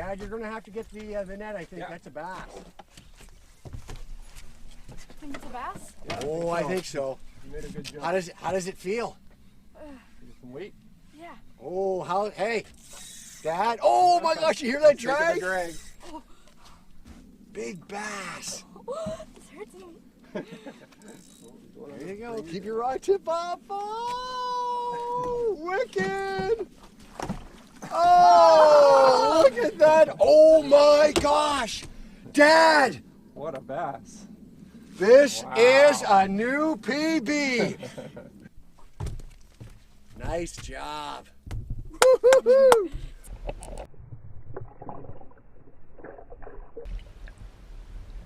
Dad, you're going to have to get the net, I think. Yeah. That's a bass. Think it's a bass? Yeah, I think so. You made a good job. How does it feel? Get some weight. Yeah. Oh, hey, Dad. Oh my gosh, you hear that drag? Drag. Oh. Big bass. This hurts me. There you go. Keep your rod tip up. Oh, wicked. Oh, look at that. Oh my gosh. Dad. What a bass. This is a new PB. Nice job. Woo-hoo-hoo.